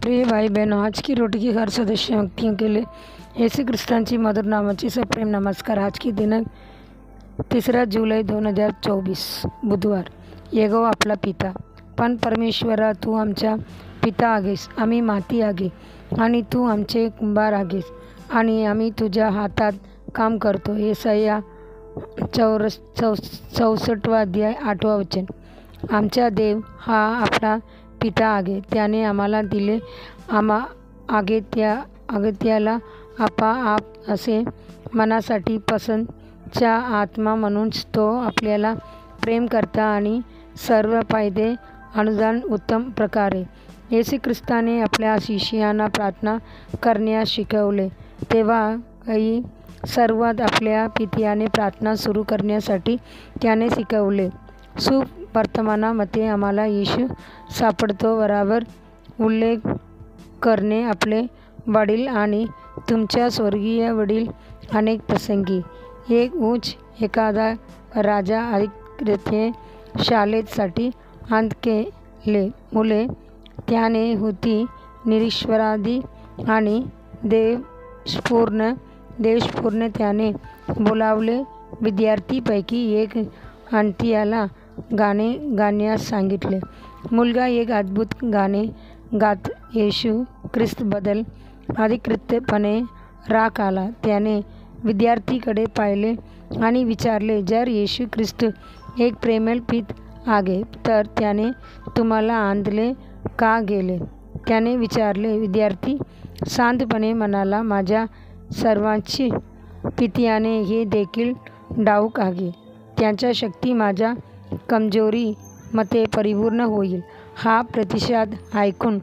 प्रिय भाई बहनों, आज की रोटी की हर सदस्य व्यक्तियों के लिए येशू ख्रिस्तांची मधुर नामाची सप्रेम नमस्कार। आज की दिनांक 3 जुलै 2024 बुधवार। येगो आपला पिता। पण परमेश्वरा, तू आमचा पिता आहेस, आम्ही माती आहे आणि तू आमचे कुंभार आहेस आणि आम्ही तुझ्या हातात काम करतो। येसाया 64 अध्याय 8 वचन। आमचा देव हा आपला पिता आहे, त्याने आम्हाला दिले, त्याला आप असे मनासाठी पसंतचा आत्मा म्हणून तो आपल्याला प्रेम करता आणि सर्व फायदे अनुदान उत्तम प्रकारे। येशू ख्रिस्ताने आपल्या शिष्यांना प्रार्थना करण्यास शिकवले, तेव्हा काही सर्वात आपल्या पित्याने प्रार्थना सुरू करण्यासाठी त्याने शिकवले। वर्तमानामध्ये आम्हाला येशू सापडतो, बरोबर उल्लेख करणे आपले वडील आणि तुमच्या स्वर्गीय वडील अनेक प्रसंगी। एक उच्च एखादा राजा अधिकृत शाळेसाठी अंत केले मुले, त्याने होती निरीश्वरादी आणि देशपूर्ण त्याने बोलावले विद्यार्थीपैकी एक अंतियाला गाणे गाण्यास सांगितले। मुलगा एक अद्भुत गाणे गात येशू ख्रिस्ताबद्दल अधिकृतपणे राग आला। त्याने विद्यार्थीकडे पाहिले आणि विचारले, जर येशू ख्रिस्त एक प्रेमळ पिता आहे तर त्याने तुम्हाला आणले का गेले? त्याने विचारले। विद्यार्थी शांतपणे म्हणाला, माझ्या सर्वांची पित्याने हे देखील ठाऊक आहे, त्यांच्या शक्ती माझ्या कमजोरी मध्ये परिपूर्ण होईल। हा प्रतिसाद ऐकून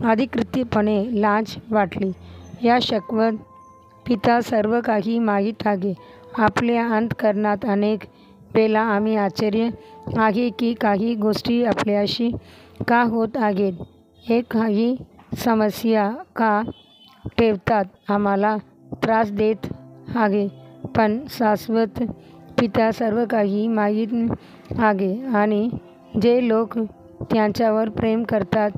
अधिकृतपणे लाज वाटली। या शक्वत पिता सर्व काही माहीत आहे। आपल्या अंतःकरणात अनेक वेळा आम्ही आश्चर्य आहे की काही गोष्टी आपल्याशी का होत आहेत, हे काही समस्या का ठेवतात, आम्हाला त्रास देत आहे, पण शाश्वत पिता सर्व काही माहीत आहे आणि जे लोक त्यांच्यावर प्रेम करतात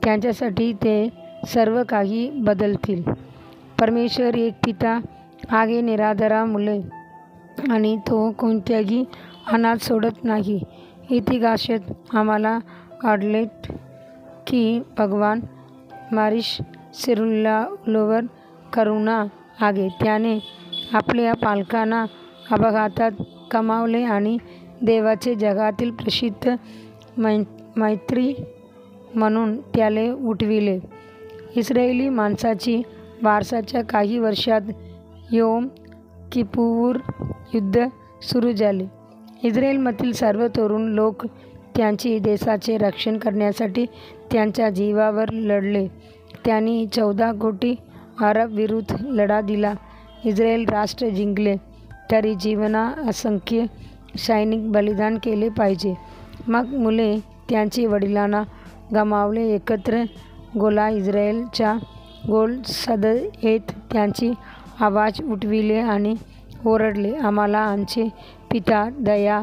त्यांच्यासाठी ते सर्व काही बदलतील। परमेश्वर एक पिता आहे, निराधार मुले, आणि तो कोणत्याही अनाथ सोडत नाही। इतिहासात आम्हाला आढळले की भगवान मारिस सिरुल्लावर करुणा आहे। त्याने आपल्या पालकांना अपघातात गमावले आणि देवाचे जगातील प्रसिद्ध मैत्री म्हणून त्याला उठविले। इस्रायली माणसाची वारसाच्या काही वर्षात योम किप्पूर युद्ध सुरू झाले। इस्रायलमधील सर्व तरुण लोक त्यांची देशाचे रक्षण करण्यासाठी त्यांच्या जीवावर लढले। त्यांनी 14 कोटी अरब विरुद्ध लढा दिला। इस्रायल राष्ट्र जिंकले तरी जीवना असंख्य सैनिक बलिदान केले पाहिजे। मग मुले त्यांची वडिलांना गमावले एकत्र गोला इस्रायलच्या गोल सदयेत त्यांची आवाज उठविले आणि ओरडले, आम्हाला आमचे पिता दया।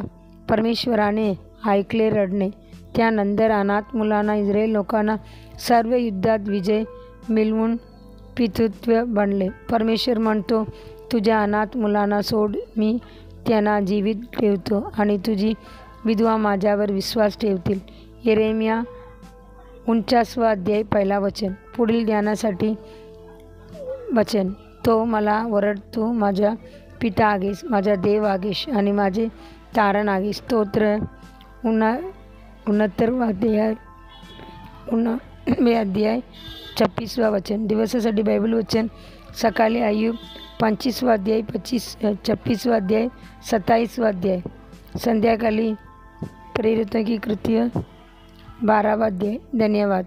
परमेश्वराने ऐकले रडणे। त्यानंतर अनाथ मुलांना इस्रायल लोकांना सर्व युद्धात विजय मिळवून पितृत्व बनले। परमेश्वर म्हणतो, तुझ्या अनाथ मुलांना सोड, मी त्यांना जीवित ठेवतो आणि तुझी विधवा माझ्यावर विश्वास ठेवतील। यिर्मया 49 अध्याय 1 वचन। पुढील ध्यानासाठी वचन। तो मला ओरडतो, माझा पिता आहेस, माझा देव आहेस आणि माझे तारण आहेस। स्तोत्र 69 अध्याय 26 वचन। दिवसासाठी बायबल वचन सकाळी आयुब 25 अध्याय 26 अध्याय 27 अध्याय। संध्याकाळी प्रेरितों की कृत्य 12 अध्याय। धन्यवाद।